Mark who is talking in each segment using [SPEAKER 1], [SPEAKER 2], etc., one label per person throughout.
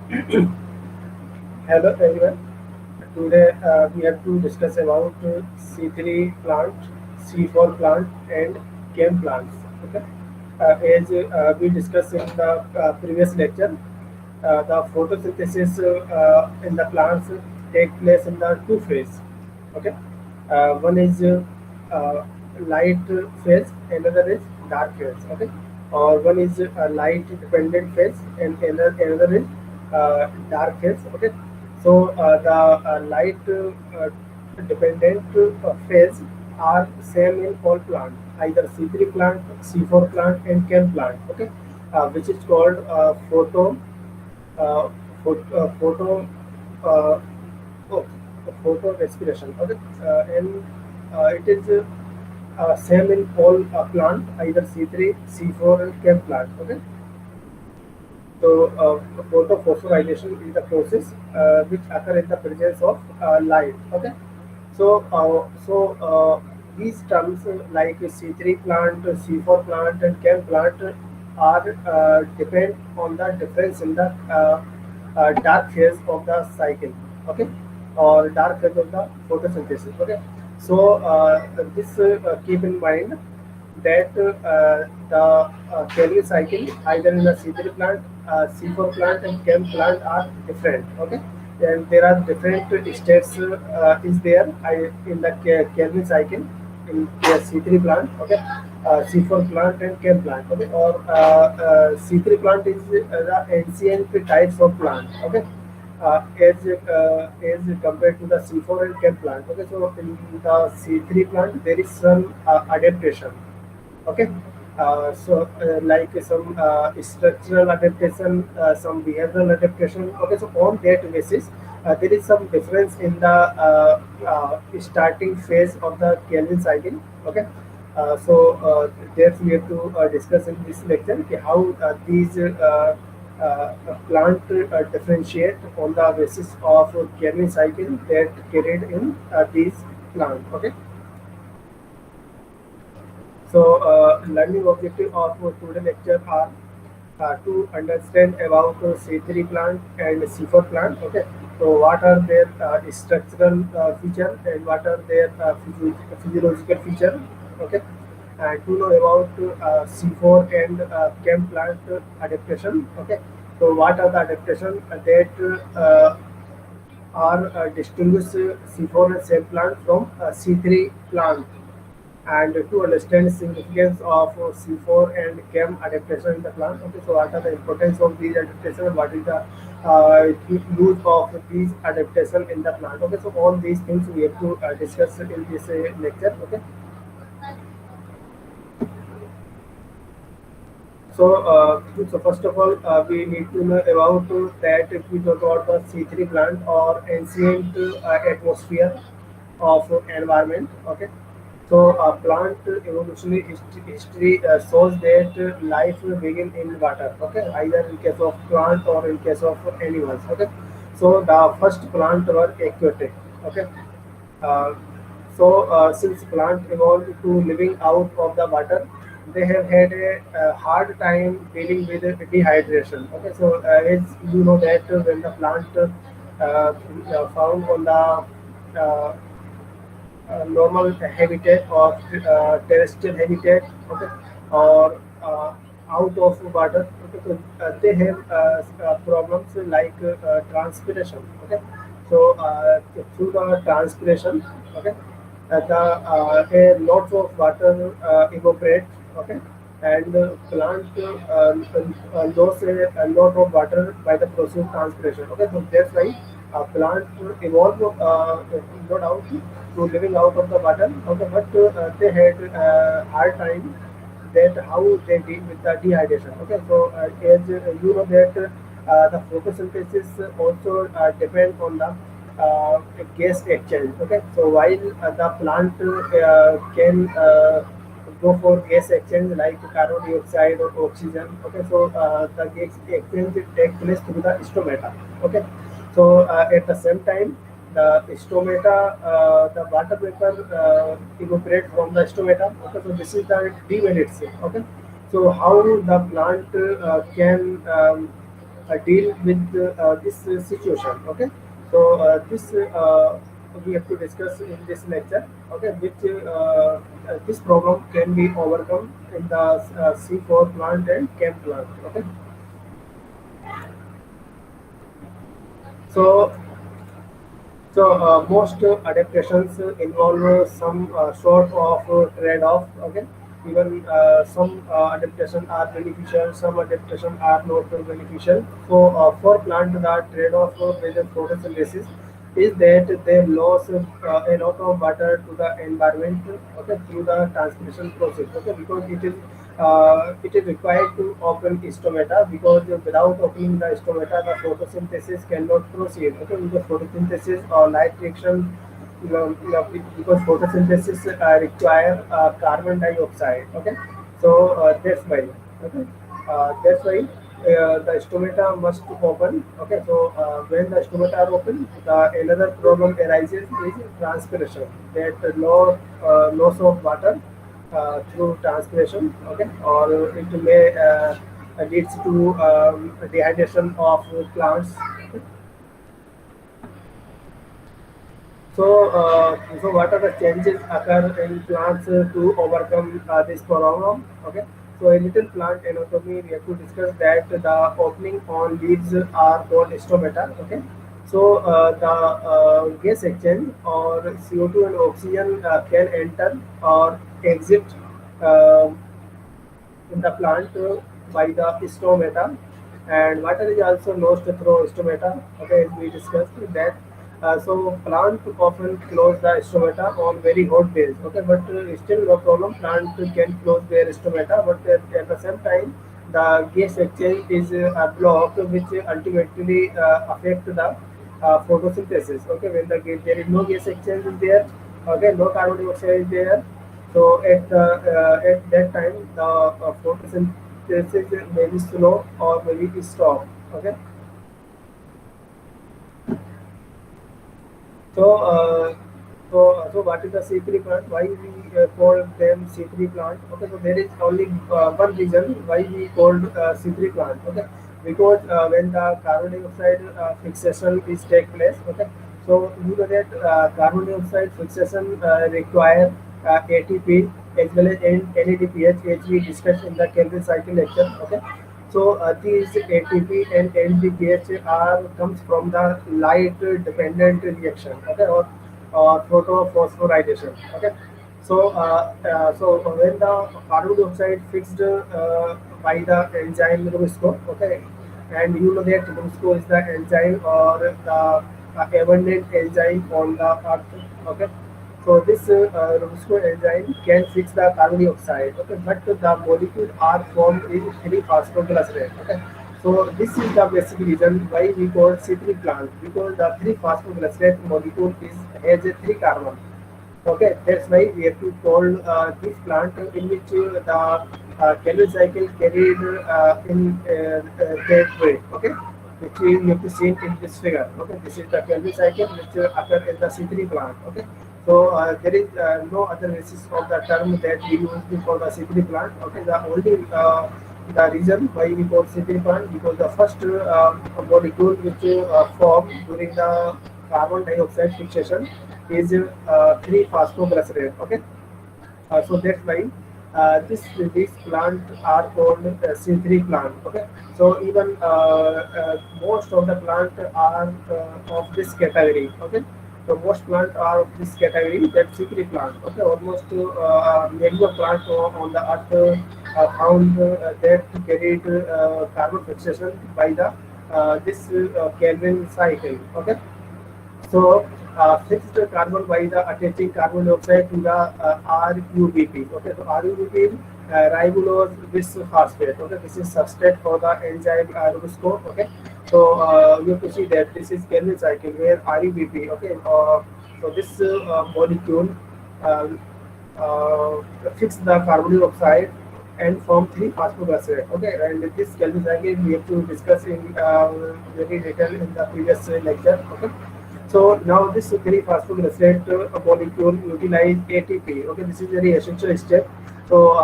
[SPEAKER 1] Hello everyone. Today we have to discuss about C3 plant, C4 plant, and chem plants. Okay. As we discussed in the previous lecture, the photosynthesis in the plants take place in the two phase. Okay. One is light phase, another is dark phase. Okay. Or one is light dependent phase, and another is dark phase. Okay. So the light dependent phase are same in all plant, either C3 plant, C4 plant, and chem plant. Okay, which is called uh, photo uh, oh, photo respiration. Okay, and it is same in all plant, either C3, C4, and chem plant. Okay, so, photophosphorylation is the process which occur in the presence of light. Okay, so these terms like C3 plant, C4 plant, and chem plant are depend on the difference in the dark phase of the cycle. Okay, or dark phase of the photosynthesis. Okay, so this keep in mind that the Kelvin cycle either in the C3 plant, C4 plant, and chem plant are different. Okay, and there are different states is there in the Kelvin cycle in the C3 plant. Okay, C4 plant and chem plant. Okay, or C3 plant is the ancient types of plant. Okay, as compared to the C4 and chem plant. Okay, so in the C3 plant there is some adaptation. Okay, like some structural adaptation, some behavioral adaptation. Okay, so on that basis there is some difference in the starting phase of the Kelvin cycle. Okay, that we have to discuss in this lecture, okay, how these plant differentiate on the basis of Kelvin cycle that carried in these plant. Okay, so, learning objective of today's lecture are to understand about C3 plant and C4 plant. Okay, so what are their structural feature and what are their physiological feature? Okay, and to know about C4 and chem plant adaptation. Okay, so what are the adaptation that are distinguish C4 and chem plant from C3 plant, and to understand significance of C4 and chem adaptation in the plant. Okay, so what are the importance of these adaptation? What is the use of these adaptation in the plant? Okay, so all these things we have to discuss in this lecture. Okay, so first of all, we need to know about that if we talk about the C3 plant or ancient atmosphere of environment. Okay, so plant evolutionary history shows that life begin in water. Okay, either in case of plant or in case of animals. Okay, so the first plant were aquatic. Okay, uh, since plant evolved to living out of the water, they have had a hard time dealing with dehydration. Okay, so as you know that when the plant found on the normal habitat or terrestrial habitat, okay, or out of water, okay, so they have problems like transpiration. Okay, so through the transpiration, okay, a lot of water evaporate. Okay, and plant lose a lot of water by the process of transpiration. Okay, so that's why plant evolved no doubt to living out of the water. Okay, but they had hard time that how they deal with the dehydration. Okay, so as you know that the photosynthesis also depend on the gas exchange. Okay, so while the plant can go for gas exchange like carbon dioxide or oxygen. Okay, so the gas exchange take place through the stomata. Okay, so at the same time, the stomata, the water vapor evaporate from the stomata. Okay, so this is the developed. Okay, so how the plant can deal with this situation. Okay, so this we have to discuss in this lecture. Okay, which this problem can be overcome in the C4 plant and chem plant. Okay, so most adaptations involve some sort of trade-off. Okay, even some adaptation are beneficial, some adaptation are not beneficial. So for plant, the trade-off with the photosynthesis is that they lose a lot of water to the environment. Okay, through the transpiration process. Okay, because it is required to open stomata, because without opening the stomata, the photosynthesis cannot proceed. Okay, because photosynthesis or light reaction, because photosynthesis require carbon dioxide. Okay, so that's why. Okay, that's why the stomata must open. Okay, so when the stomata are open, the another problem arises is transpiration. That loss of water through transpiration. Okay, or it may leads to dehydration of plants. So what are the changes occur in plants to overcome this problem? Okay. So a little plant anatomy, we have to discuss that the opening on leaves are called stomata. Okay. So the gas exchange or CO2 and oxygen can enter or exit uh, in the plant by the stomata, and water is also lost through stomata. Okay, as we discussed that. So plant often close the stomata on very hot days. Okay, but still no problem. Plant can close their stomata, but at the same time, the gas exchange is blocked, which ultimately affect the photosynthesis. Okay, when there is no gas exchange is there. Okay, no carbon dioxide is there, so at that time, the photosynthesis may be slow or maybe stop. Okay. So, so what is the C3 plant? Why we call them C3 plant? Okay, so there is only one reason why we called C3 plant. Okay, because when the carbon dioxide fixation is take place. Okay, so you know that carbon dioxide fixation require ATP as well as NADPH, as we discussed in the Kelvin cycle lecture. Okay, so these ATP and NADPH are comes from the light dependent reaction. Okay, or photophosphorylation. Okay, so so when the carbon dioxide fixed by the enzyme Rubisco. Okay, and you know that Rubisco is the enzyme or the abundant enzyme on the earth. Okay, so this Rubisco enzyme can fix the carbon dioxide. Okay, but the molecules are formed in 3-phosphoglycerate. Okay, so this is the basic reason why we call C3 plant, because the 3-phosphoglycerate molecule is has a 3 carbon. Okay, that's why we have to call this plant in which the Calvin cycle carried that way. Okay, which we have to see in this figure. Okay, this is the Calvin cycle which occur in the C3 plant. Okay, so there is no other basis of the term that we use for the C3 plant. Okay, the only the reason why we call C3 plant, because the first molecule which formed during the carbon dioxide fixation is 3-phosphoglycerate. Okay, so that's why these plant are called C3 plant. Okay, so even most of the plant are of this category. Okay, so most plant are of this category, that C3 plant. Okay, almost many of plant on the earth found that carried carbon fixation by the this Kelvin cycle. Okay, so fixed carbon by the attaching carbon dioxide to the RUBP. Okay, so RUBP ribulose bisphosphate. Okay, this is substrate for the enzyme Rubisco. Okay, so you have to see that this is Kelvin cycle where RUBP. Okay, so this molecule uh, uh, fix the carbon dioxide and form 3-phosphoglycerate. Okay, and this Kelvin cycle we have to discuss in very detail in the previous lecture. Okay, so now this 3-phosphoglycerate molecule utilize ATP. Okay, this is very essential step. So,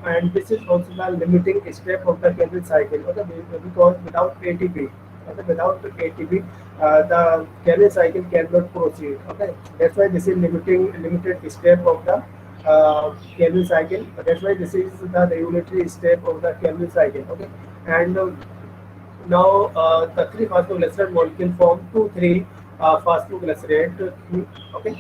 [SPEAKER 1] and this is also the limiting step of the Kelvin cycle. Okay, because without ATP, okay, without ATP, the Kelvin cycle cannot proceed. Okay, that's why this is limited step of the Kelvin cycle. That's why this is the regulatory step of the Kelvin cycle. Okay, and now, the three phosphoglycerate molecule form two three phosphoglycerate. Okay,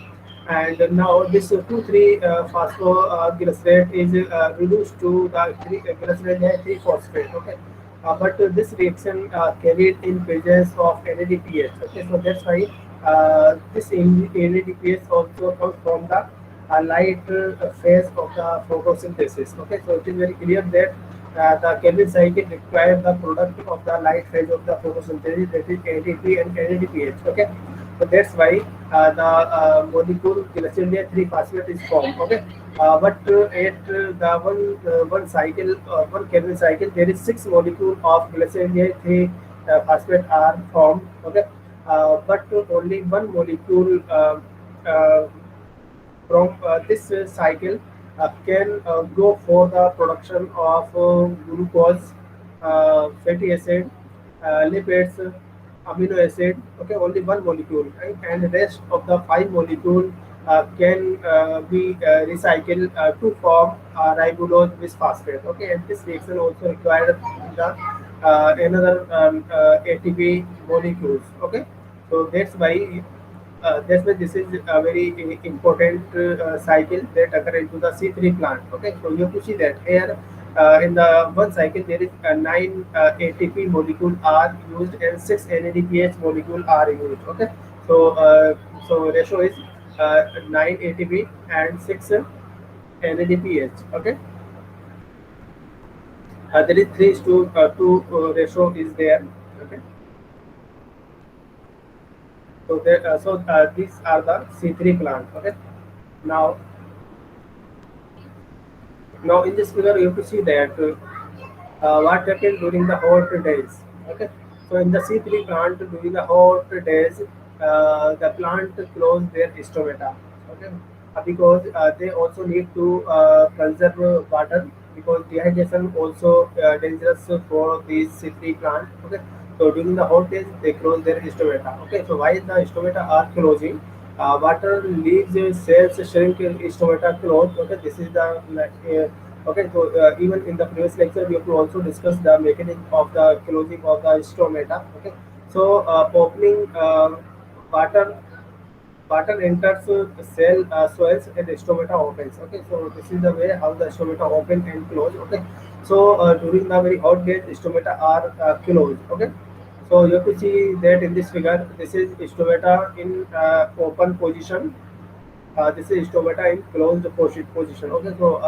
[SPEAKER 1] and now this two three phosphoglycerate is reduced to the three glycerate three phosphate. Okay, but this reaction carried in presence of NADPH. Okay, so that's why this NADPH also comes from the light phase of the photosynthesis. Okay, so it is very clear that the Kelvin cycle requires the product of the light phase of the photosynthesis, that is ATP and NADPH. Okay, so that's why the molecule glycerol 3 phosphate is formed. Okay, but at the one cycle, one Kelvin cycle, there is six molecule of glycerol 3 phosphate are formed. Okay, but only one molecule uh, from this cycle can go for the production of glucose, fatty acid, lipids, amino acid. Okay, only one molecule, right? And the rest of the five molecule can be recycled to form ribulose bisphosphate. Okay, and this reaction also required the another ATP molecules. Okay, so that's why this is a very important cycle that occur into the C3 plant. Okay, so you have to see that here in the one cycle there is nine ATP molecule are used and six NADPH molecule are used. Okay, so ratio is nine ATP and six NADPH. Okay, there is three to two ratio is there. Okay, so these are the C3 plant. Okay, now now in this figure you have to see that what happened during the hot days. Okay, so in the C3 plant during the hot days, the plant close their stomata. Okay, because they also need to conserve water because dehydration also dangerous for these C3 plant. Okay, so during the hot days they close their stomata. Okay, so while the stomata are closing, water leaves cells shrink in stomata close. Okay, this is the okay, so even in the previous lecture, we have to also discuss the mechanism of the closing of the stomata. Okay, so opening water water enters cell swells and stomata opens. Okay, so this is the way how the stomata open and close. Okay, so during the very hot days, stomata are closed. Okay, so you have to see that in this figure, this is stomata in open position, this is stomata in closed position. Okay, so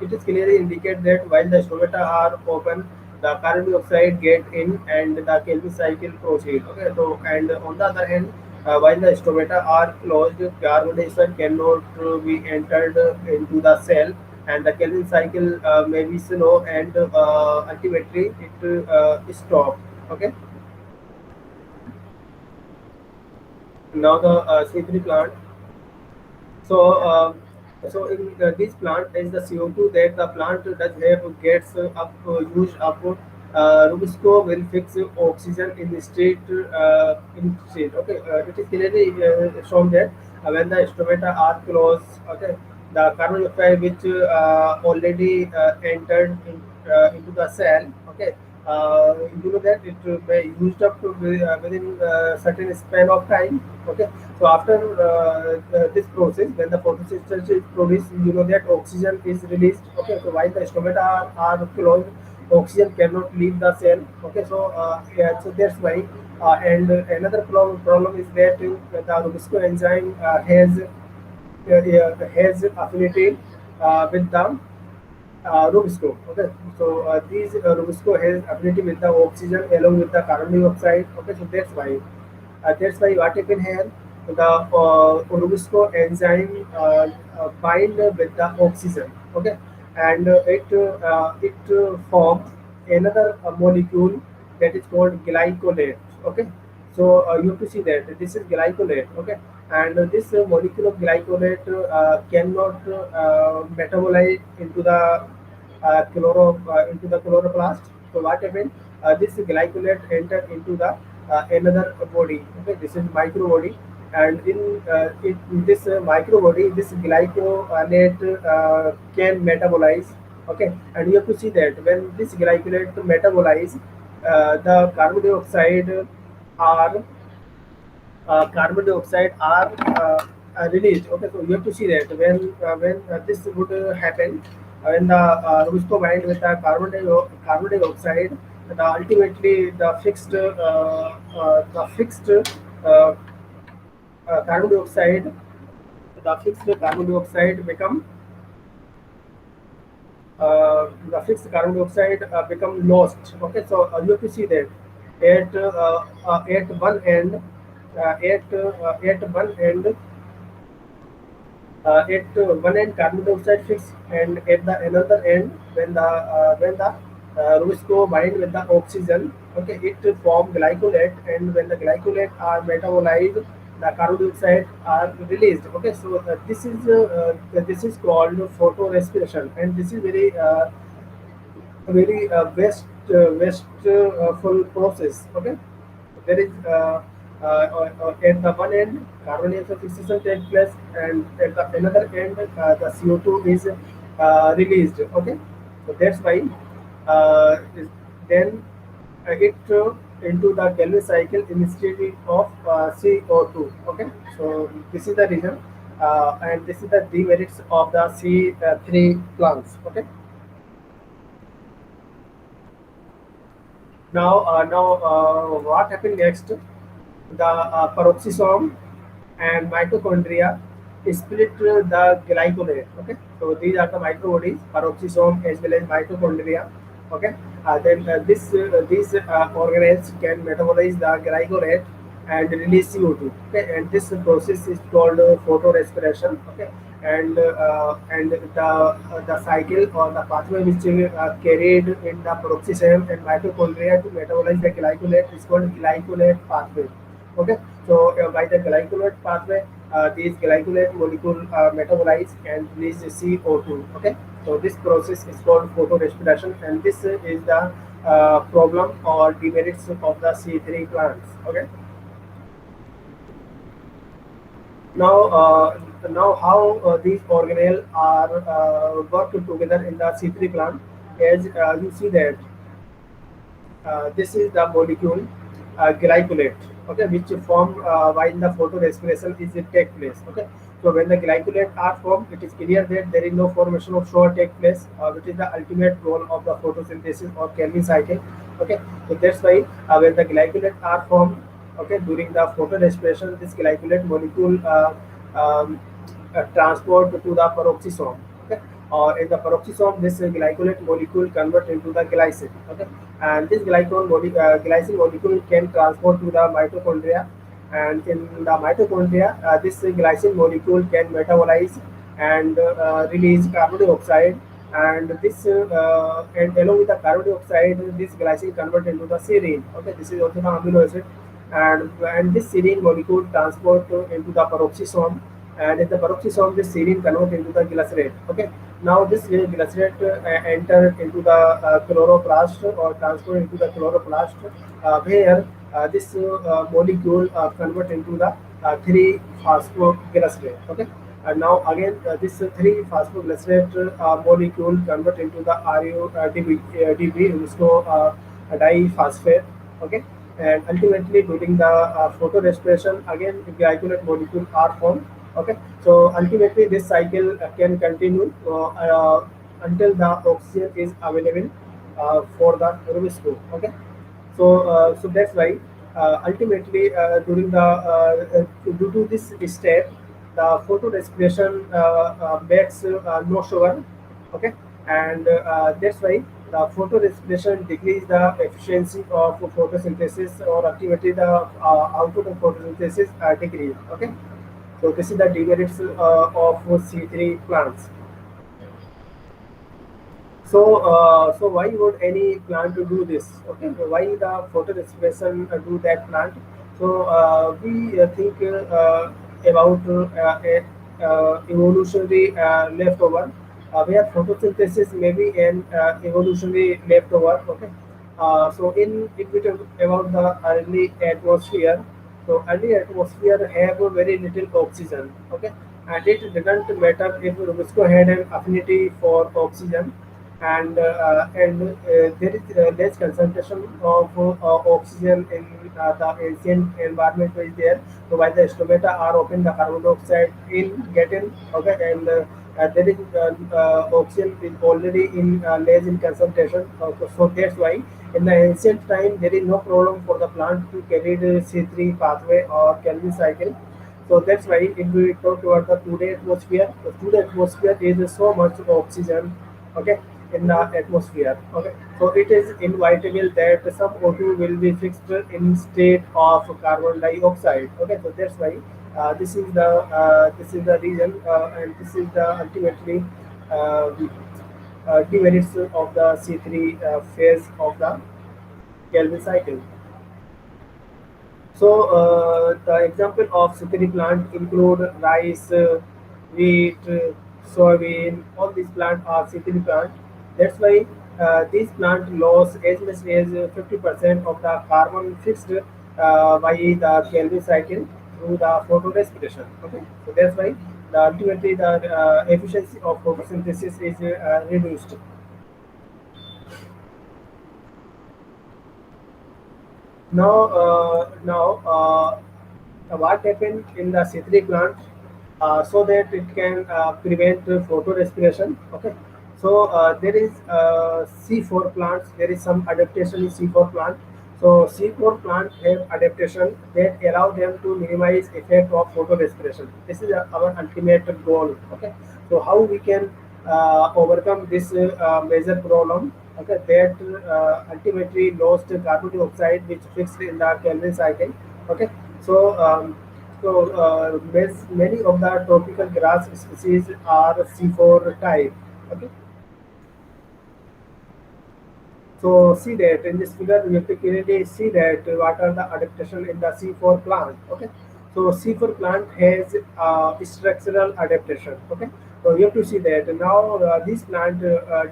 [SPEAKER 1] it is clearly indicate that while the stomata are open, the carbon dioxide get in and the Kelvin cycle proceed. Okay, so and on the other hand, while the stomata are closed, carbon dioxide cannot be entered into the cell, and the Kelvin cycle may be slow and ultimately it stop. Okay, now the C3 plant. So, in this plant, is the CO2 that the plant does have gets up used up. Rubisco will fix oxygen in the state Okay, it is clearly shown that when the stomata are closed, okay, the carbon dioxide which already entered into the cell, okay, you know that it may used up to within certain span of time. Okay, so after this process, when the photosynthesis is produced, you know that oxygen is released. Okay, so while the stomata are closed, oxygen cannot leave the cell. Okay, so yeah, so that's why. And another problem is that the Rubisco enzyme has affinity with the Rubisco. Okay, so these Rubisco has affinity with the oxygen along with the carbon dioxide. Okay, so that's why what happened here, the Rubisco enzyme bind with the oxygen. Okay, and it forms another molecule that is called glycolate. Okay, so you have to see that this is glycolate. Okay, and this molecule of glycolate cannot metabolize into the chloroplast. So what happened? This glycolate enter into the another body. Okay, this is micro body, and in this micro body, this glycolate can metabolize. Okay, and you have to see that when this glycolate metabolize, the carbon dioxide are released. Okay, so you have to see that when this would happen, when the Rubisco bind with the carbon dioxide, ultimately the fixed carbon dioxide, become become lost. Okay, so you have to see that at one end, at one end one end carbon dioxide fixed, and at the another end, when the Rubisco bind with the oxygen, okay, it form glycolate, and when the glycolate are metabolized, the carbon dioxide are released. Okay, so this is called photorespiration, and this is very wasteful process. Okay, there is at the one end carbon dioxide fixation takes place, and at the another end the CO2 is released. Okay, so that's why then it into the Calvin cycle instead of CO2. Okay, so this is the reason, and this is the demerits of the C3 plants. Okay. What happened next? The peroxisome and mitochondria split the glycolate. Okay, so these are the microbodies, peroxisome as well as mitochondria. Okay, then these organelles can metabolize the glycolate and release CO2. Okay, and this process is called photorespiration. Okay, and the cycle or the pathway which carried in the peroxisome and mitochondria to metabolize the glycolate is called glycolate pathway. Okay, so by the glycolate pathway, these glycolate molecule metabolize and release the CO2. Okay, so this process is called photorespiration, and this is the problem or demerits of the C3 plants. Okay. Now how these organelles are work together in the C3 plant, as you see that this is the molecule glycolate, okay, which form while the photorespiration is it take place. Okay, so when the glycolate are formed, it is clear that there is no formation of sugar take place, which is the ultimate goal of the photosynthesis or Calvin cycle. Okay, so that's why when the glycolate are formed, okay, during the photorespiration, this glycolate molecule transport to the peroxisome. Okay, in the peroxisome, this glycolate molecule convert into the glycine. Okay, and this glycine molecule can transport to the mitochondria, and in the mitochondria, this glycine molecule can metabolize and release carbon dioxide, and this and along with the carbon dioxide, this glycine convert into the serine. Okay, this is also the amino acid, and this serine molecule transport into the peroxisome, and in the peroxisome, this serine convert into the glycerate. Okay, now this glycerate enter into the chloroplast or transfer into the chloroplast, where this molecule convert into the 3-phosphoglycerate. Okay, and now again this 3-phosphoglycerate molecule convert into the RUDB, so diphosphate. Okay, and ultimately during the photorespiration, again glycolate molecule are formed. Okay, so ultimately this cycle can continue until the oxygen is available for the Rubisco. Okay, so that's why ultimately during the due to this step, the photorespiration makes no sugar. Okay, and that's why the photorespiration decrease the efficiency of photosynthesis, or ultimately the output of photosynthesis decrease. Okay, so this is the demerits of C3 plants. So why would any plant to do this? Okay, so why the photorespiration do that plant? So we think about a evolutionary leftover, where photosynthesis may be an evolutionary leftover. Okay, so in if we talk about the early atmosphere, so early atmosphere have a very little oxygen. Okay, and it didn't matter if Rubisco had an affinity for oxygen, and there is less concentration of oxygen in the ancient environment is there. So while the stomata are open, the carbon dioxide in get in. Okay, and there is oxygen is already in less in concentration. So that's why in the ancient time there is no problem for the plant to carry the C3 pathway or Calvin cycle. So that's why if we talk about the today atmosphere is so much oxygen, okay, in the atmosphere. Okay, so it is inevitable that some O2 will be fixed instead of carbon dioxide. Okay, so that's why this is the reason, and this is the ultimately uh, demerits of the C3 phase of the Calvin cycle. So the example of sukari plant include rice, wheat, soybean. All these plants are sukari plant. That's why these plant lose as much as 50% of the carbon fixed by the Calvin cycle through the photorespiration. Okay, so that's why ultimately the efficiency of photosynthesis is reduced. Now, what happened in the citric plant so that it can prevent photo respiration. Okay, so there is C4 plants. There is some adaptation in C4 plant. So C4 plant have adaptation that allow them to minimize effect of photo respiration. This is our ultimate goal. Okay, so how we can overcome this major problem. Okay, that ultimately lost carbon dioxide which fixed in the Kelvin cycle. Okay, so many of the tropical grass species are C4 type. Okay, so see that in this figure you can clearly see that what are the adaptation in the C4 plant. Okay, so C4 plant has structural adaptation. Okay, so you have to see that now this plant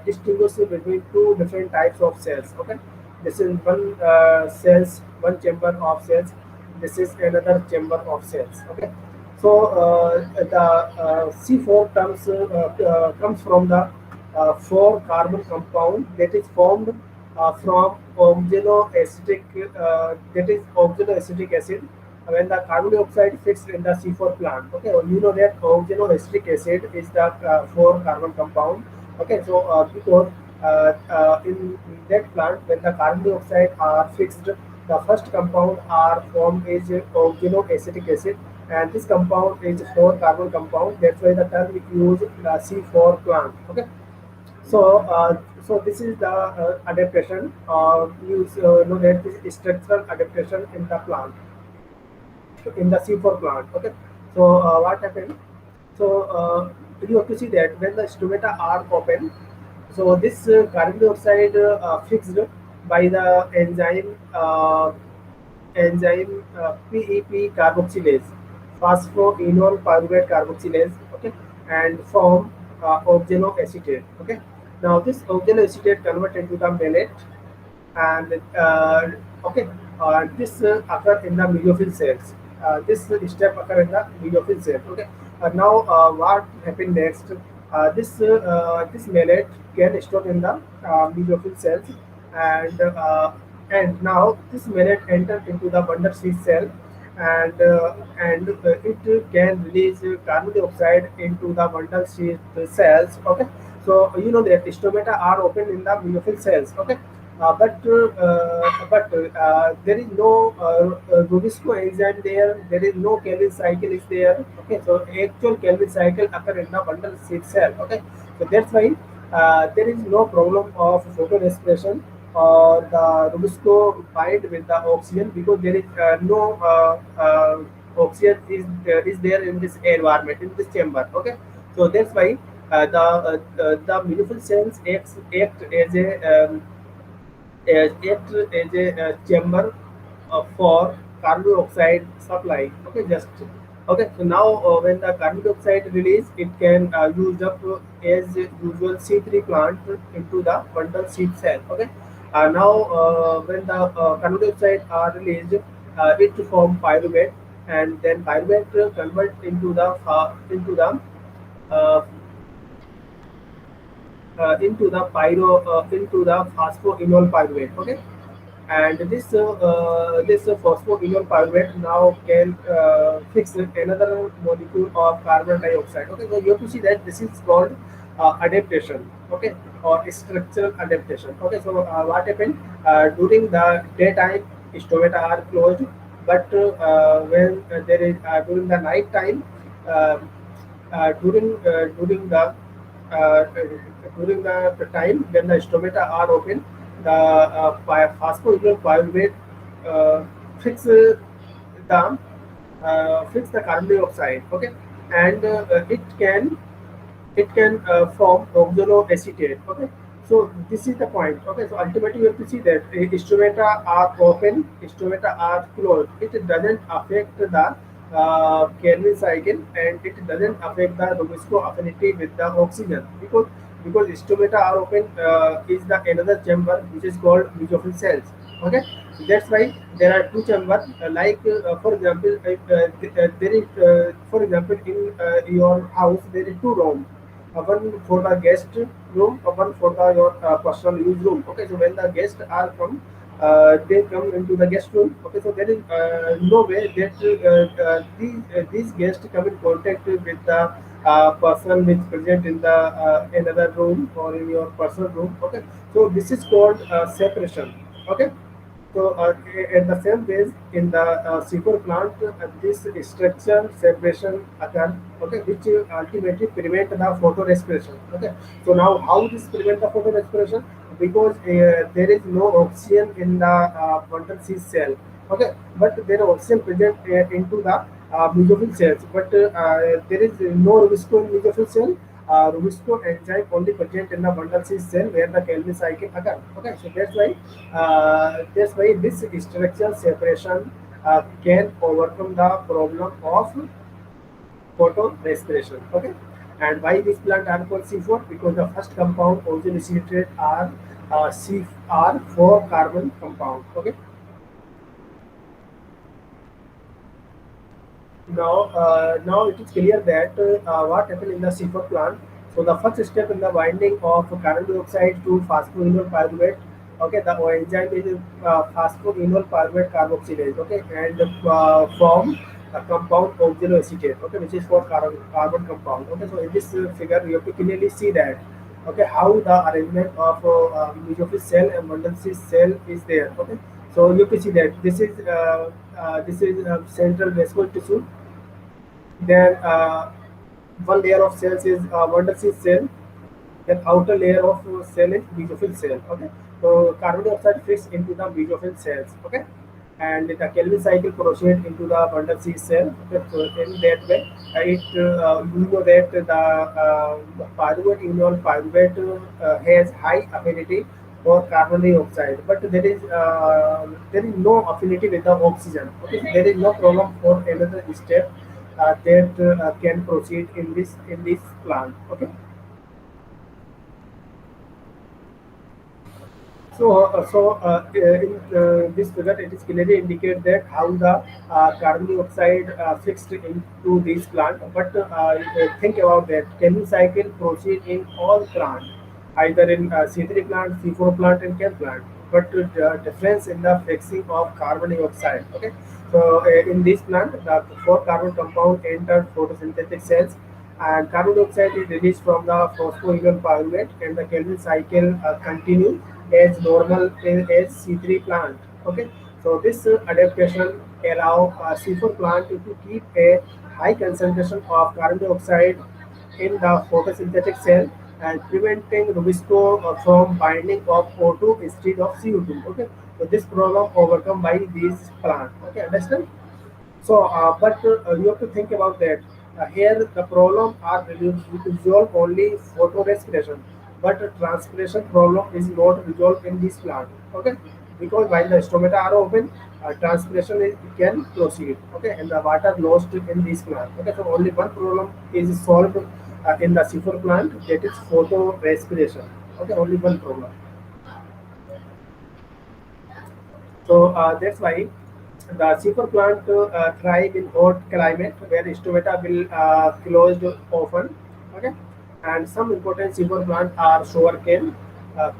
[SPEAKER 1] distinguishes between two different types of cells. Okay, this is one chamber of cells. This is another chamber of cells. Okay, so the C4 comes from the four carbon compound that is formed from oxaloacetic acid when the carbon dioxide fixed in the C4 plant. Okay, well, you know that oxaloacetic acid is the four carbon compound. Okay, so because in that plant when the carbon dioxide are fixed, the first compound are formed is oxaloacetic acid, and this compound is four carbon compound. That's why the term we use the C4 plant. Okay, so, so this is the adaptation. You know that this is structural adaptation in the plant, in the C4 plant. Okay. So what happened? So you have to see that when the stomata are open, so this carbon dioxide fixed by the PEP carboxylase, phosphoenol pyruvate carboxylase, okay, and form oxaloacetate. Okay, now this oxaloacetate convert into the malate, and okay, this occur in the mesophil cells. This step occur in the mesophil cell. Okay, now what happened next? This malate can store in the mesophil cells, and now this malate enter into the bundle seed cell, and it can release carbon dioxide into the bundle seed cells. Okay, so you know that stomata are open in the mesophil cells. Okay, but there is no Rubisco enzyme there. There is no Calvin cycle is there. Okay, so actual Calvin cycle occur in the bundle seed cell. Okay, so that's why there is no problem of photorespiration or the Rubisco bind with the oxygen because there is no oxygen is there in this environment in this chamber. Okay, so that's why the mesophil cells act as a chamber for carbon dioxide supply. Okay, just Okay, so now when the carbon dioxide release, it can use up as usual C3 plant into the bundle seed cell. Okay, now when the carbon dioxide are released, it form pyruvate, and then pyruvate convert uh, into the into the phosphoenol pyruvate. Okay, and this phosphoenol pyruvate now can fix another molecule of carbon dioxide. Okay, so you have to see that this is called adaptation. Okay, or structural adaptation. Okay, so what happened during the daytime, stomata are closed, but when there is during the night time, uh, uh, during the time when the stomata are open, the phosphoryl pyruvate uh, fix the fix the carbon dioxide. Okay, and it can form oxaloacetate. Okay, so this is the point. Okay, so ultimately you have to see that stomata are open, stomata are closed. It doesn't affect the Kelvin cycle, and it doesn't affect the Rubisco affinity with the oxygen, because stomata are open is the another chamber which is called mesophyll cells. Okay, that's why there are two chambers. For example, if, there is for example in your house there is two rooms, one for the guest room, one for the your personal use room. Okay, so when the guests are come, they come into the guest room. Okay, so there is no way that these guests come in contact with the person which present in the another room or in your personal room. Okay, so this is called separation. Okay, so, at the same way, in the C4 plant, this structure separation occur, okay, which ultimately prevent the photorespiration. Okay, so now how this prevent the photorespiration? Because there is no oxygen in the bundle C cell. Okay, but there is oxygen present into the mesophyll cells, but there is no Rubisco in mesophyll cell. Rubisco enzyme only present in the bundle C cell where the Calvin cycle occur. Okay, so that's why this structural separation can overcome the problem of photorespiration. Okay, and why these plants are called C4? Because the first compound ozone associated are CR4 carbon compound. Okay, now it is clear that what happened in the C4 plant. So the first step in the binding of carbon dioxide to phosphoenol pyruvate. Okay, the enzyme is phosphoenol pyruvate carboxylase. Okay, and form a compound oxaloacetate. Okay, which is for carbon compound. Okay, so in this figure you have to clearly see that. Okay, how the arrangement of mesophyll cell and bundle cell is there. Okay, so you can see that this is central vascular tissue. Then one layer of cells is Wander's cell. Then outer layer of cell is mesophyll cell. Okay, so carbon dioxide fits into the mesophyll cells. Okay, and the Kelvin cycle proceeds into the bundle C cell. Okay, so in that way, you know that the pyruvate enol pyruvate has high affinity for carbon dioxide, but there is no affinity with the oxygen. Okay, there is no problem for another step that can proceed in this plant. Okay. In this figure, it is clearly indicate that how the carbon dioxide fixed into this plant. But think about that. Calvin cycle proceed in all plant, either in C3 plant, C4 plant, and CAM plant. But the difference in the fixing of carbon dioxide. Okay. So in this plant, the four carbon compound enter photosynthetic cells, and carbon dioxide is released from the phosphoenol pyruvate, and the Kelvin cycle continue as normal as C3 plant. Okay, so this adaptation allow C4 plant to keep a high concentration of carbon dioxide in the photosynthetic cell and preventing Rubisco from binding of O2 instead of CO2. Okay, so this problem overcome by these plant. Okay, understand? So, but you have to think about that. Here, the problem are resolved only photorespiration, but transpiration problem is not resolved in this plant. Okay, because while the stomata are open, transpiration can proceed. Okay, and the water lost in this plant. Okay, so only one problem is solved in the C4 plant, that is photo respiration. Okay, only one problem. So that's why the C4 plant thrive in hot climate where stomata will closed often. Okay, and some important C4 plant are sugarcane,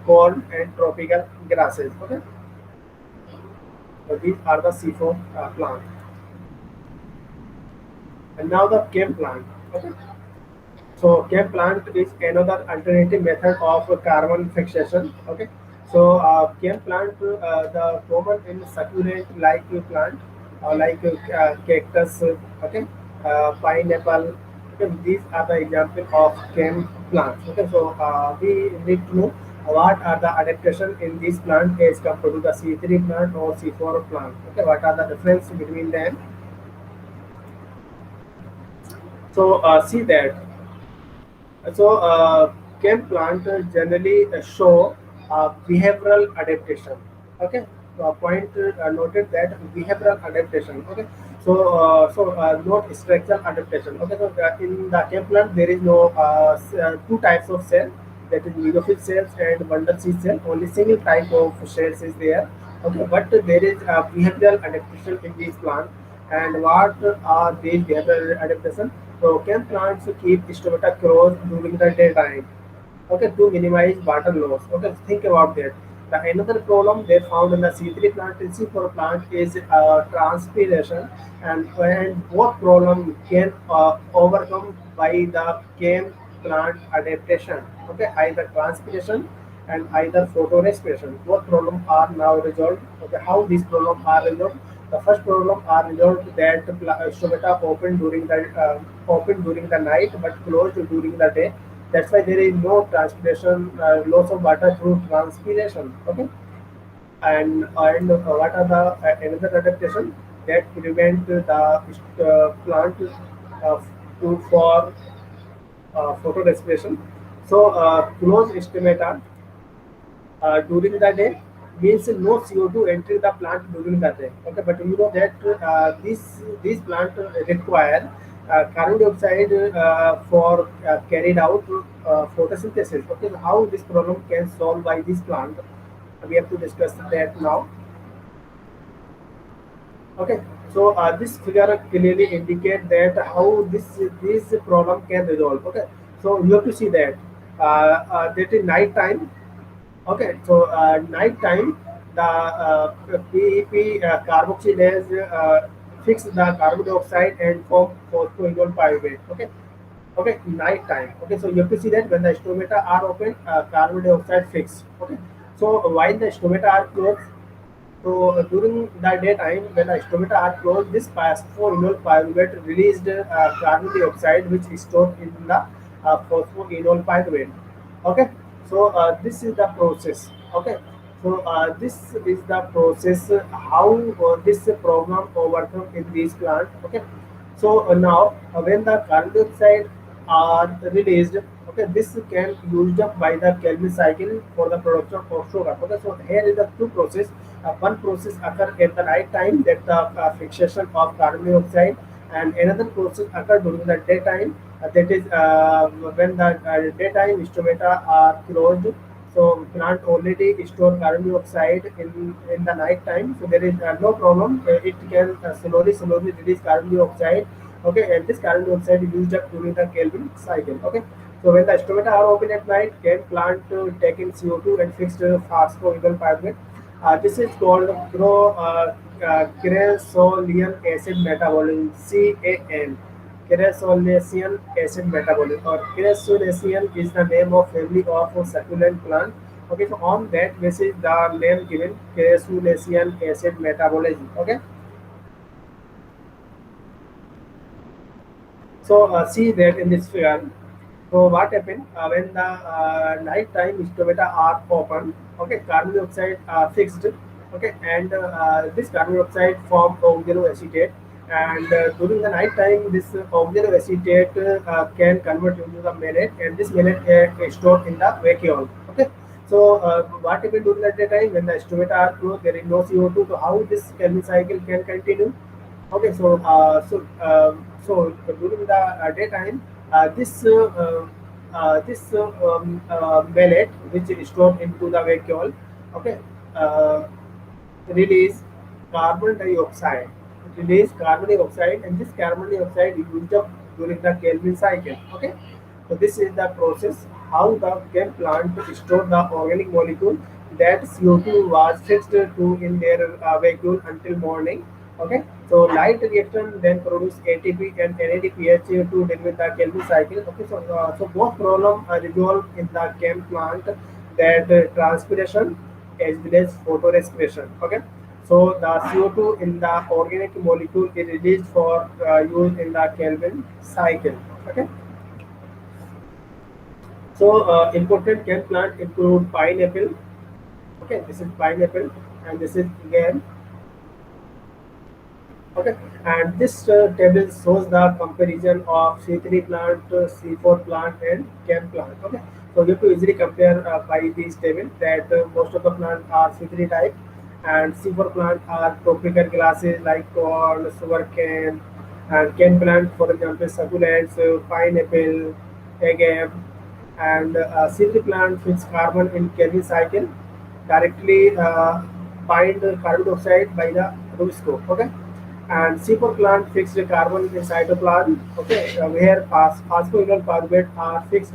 [SPEAKER 1] corn, and tropical grasses. Okay, so these are the C4 plant. And now the chem plant. Okay, so chem plant is another alternative method of carbon fixation. Okay, so chem plant, the common in succulent like plant, like cactus, okay, pineapple. Okay, these are the example of chem plants. Okay, so we need to know what are the adaptation in this plant as compared to the C3 plant or C4 plant. Okay, what are the difference between them? So see that. So, chem plant generally show behavioral adaptation. Okay, point noted that behavioral adaptation. Okay, so not structural adaptation. Okay, so in the chem plant there is no two types of cell, that is neutrophil cells and bundle seed cell. Only single type of cells is there. Okay, but there is behavioral adaptation in this plant. And what are these behavioral adaptation? So can plants keep stomata closed during the daytime? Okay, to minimize water loss. Okay, think about that. The another problem they found in the C3 plant and C4 plant is transpiration, and both problem can overcome by the chem plant adaptation. Okay, either transpiration and either photorespiration. Both problems are now resolved. Okay, how these problems are resolved? The first problem are resolved that stomata open during the night but closed during the day. That's why there is no transpiration, loss of water through transpiration. Okay, and what are the another adaptation that prevent the plant for photorespiration. So closed stomata during the day means no CO2 entering the plant during the day. Okay, but you know that these plant require carbon dioxide for carried out photosynthesis. Okay, so how this problem can solve by this plant? We have to discuss that now. Okay, so this figure clearly indicate that how this problem can resolve. Okay, so you have to see that that in night time. Okay, so night time the PEP carboxylase fix the carbon dioxide and form phosphoenol pyruvate. Okay, okay, night time. Okay, so you have to see that when the stomata are open, carbon dioxide fixed. Okay, so while the stomata are closed, so during the daytime, when the stomata are closed, this phosphoenol pyruvate released carbon dioxide, which is stored in the phosphoenol pyruvate. Okay, so this is the process. Okay, so this is the process how this problem overcome in these plants. Okay, so now when the carbon dioxide are released, okay, this can used up by the Kelvin cycle for the production of sugar. Okay, so here is the two process. One process occur at the night time, that the fixation of carbon dioxide, and another process occur during the daytime, that is when the daytime stomata are closed. So plant already store carbon dioxide in the night time, so there is no problem. It can slowly release carbon dioxide. Okay, and this carbon dioxide is used up during the Kelvin cycle. Okay, so when the stomata are open at night, can plant take in CO2 and fixed phosphoenol pyruvate. This is called cresolinic acid metabolism, CAM. Cresolinic acid metabolism, or Cresolinic is the name of family of succulent plant. Okay, so on that basis, the name given Cresolinic acid metabolism. Okay, so see that in this figure. So what happened when the night time stomata are open? Okay, carbon dioxide fixed. Okay, and this carbon dioxide form oxaloacetate, and during the night time, this oxaloacetate can convert into the malate, and this malate is stored in the vacuole. Okay, So what happened during that time when the stomata are closed, there is no CO2. So how this Kelvin cycle can continue? Okay, so during the daytime, this mallet which is stored into the vacuole, okay, uh, release carbon dioxide. Release carbon dioxide, and this carbon dioxide is used up during the Kelvin cycle. Okay, so this is the process how the chem plant store the organic molecule that CO2 was fixed to in their vacuole until morning. Okay, so light reaction then produce ATP and NADPH to deal with the Kelvin cycle. Okay, so both problem resolve in the chem plant, that transpiration as well as photorespiration. Okay, so the CO2 in the organic molecule is released for use in the Kelvin cycle. Okay, so important chem plant include pineapple. Okay, this is pineapple, and this is again. Okay, and this table shows the comparison of C3 plant, C4 plant, and chem plant. Okay, so you have to easily compare by this table that most of the plants are C3 type, and C4 plant are tropical grasses like corn, sugarcane, and chem plant, for example, succulents, pineapple, agave, and C3 plant fits carbon in Kelvin cycle, directly bind carbon dioxide by the Rubisco. Okay, and C4 plant fixed carbon in cytoplasm. Okay, where phosphoryl carbonate are fixed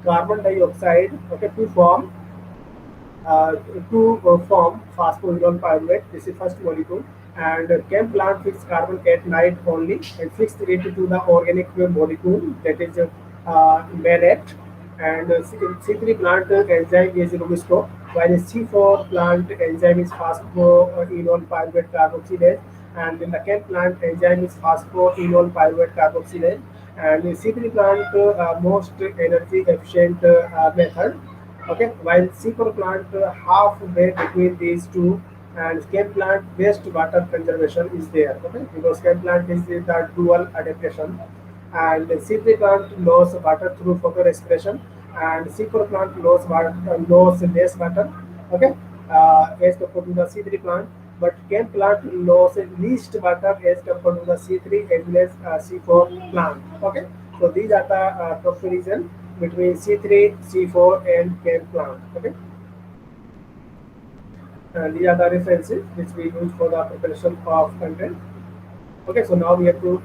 [SPEAKER 1] carbon dioxide. Okay, uh, to form phosphoryl pyruvate. This is first molecule. And chem plant fix carbon at night only and fixed it to the organic molecule, that is malate. And C3 plant enzyme is Rubisco, while a C4 plant enzyme is phosphoenol pyruvate carboxylase, and in the chem plant enzyme is phosphoenol pyruvate carboxylase. And the C3 plant most energy efficient method. Okay, while C4 plant halfway between these two, and chem plant waste water conservation is there. Okay, because chem plant is the dual adaptation, and C3 plant lose water through photorespiration, and C4 plant lose less water. Okay, as compared to the C3 plant, but chem plant loses least water as compared to the C3 as well as C4 plant. Okay, so these are the comparison between C3, C4, and chem plant. Okay, and these are the references which we use for the preparation of content. Okay, so now we have to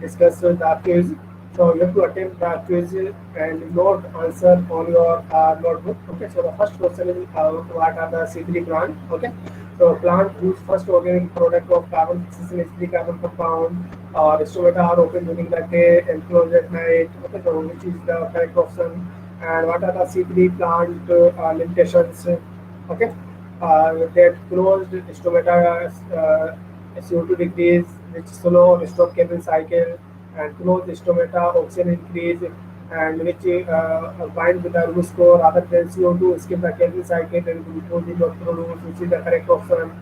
[SPEAKER 1] discuss the quiz. So you have to attempt the quiz and note answer on your notebook. Okay, so the first question is what are the C3 plant? Okay, so plant whose first organic product of carbon fixation is the carbon compound. Stomata are open during the day and closed at night. Okay, so which is the correct option? And what are the C3 plant limitations? Okay, that closed stomata CO2 decrease, which slow stop Kelvin cycle, and closed stomata oxygen increase, and which bind with the Rubisco rather than CO2 skip the Kelvin cycle and glucose is not produced, which is the correct option.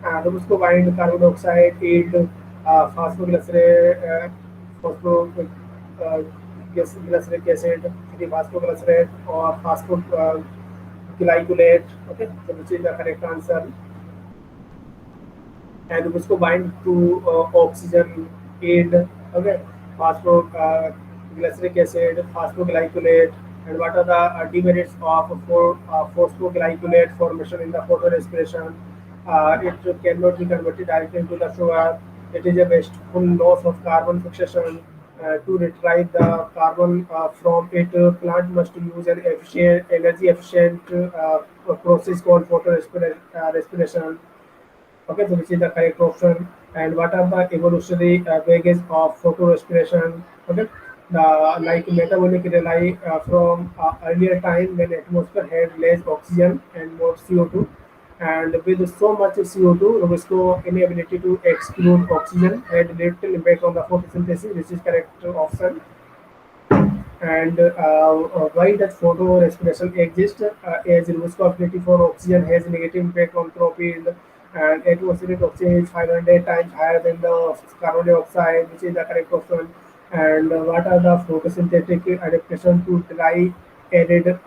[SPEAKER 1] And Rubisco bind carbon dioxide, yield phosphoglycerate, phospho glyceric acid, phosphoglycerate or phosphoglycolate. Okay, so which is the correct answer. And उसको bind to oxygen aid. Okay, phosphoglyceric acid, phosphoglycolate. And what are the demerits of phosphoglycolate formation in the photorespiration? It cannot be converted directly into the sugar. It is a wasteful loss of carbon fixation. To retrieve the carbon from it, plant must use an efficient, energy efficient process called photorespiration. Okay, so which is the correct option. And what are the evolutionary baggage of photorespiration? Okay, the like metabolic rely from earlier time when atmosphere had less oxygen and more CO2, and with so much CO2, Rubisco inability to exclude oxygen had little impact on the photosynthesis, which is correct option. And why does photorespiration exist? As viscosity for oxygen has negative impact on tropine, and atmospheric oxygen is 500 times higher than the carbon dioxide, which is the correct option. And what are the photosynthetic adaptation to dry arid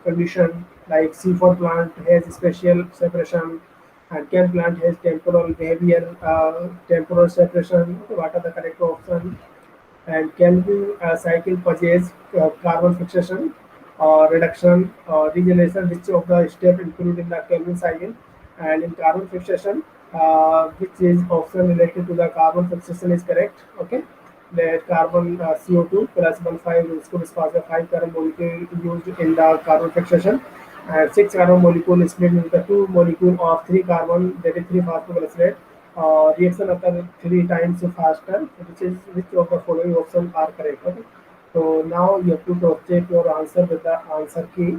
[SPEAKER 1] condition, like C4 plant has spatial separation, and CAN plant has temporal behavior, temporal separation. What are the correct options? And Kelvin cycle purchase carbon fixation or reduction or regeneration, which of the step included in the Kelvin cycle, and in carbon fixation, which is option related to the carbon fixation is correct. Okay, that carbon CO2 plus 1,5 is good as 5 carbon molecule used in the carbon fixation, and 6 carbon molecule is split into the 2 molecule of 3 carbon, that is 3 phosphoglycerate. Reaction occur 3 times faster, which of the following options are correct. Okay, so now you have to cross check your answer with the answer key.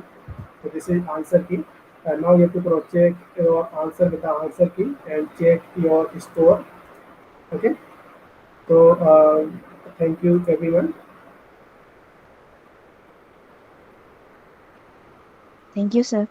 [SPEAKER 1] So this is answer key. And now you have to cross check your answer with the answer key and check your score. Okay, so thank you everyone.
[SPEAKER 2] Thank you, sir.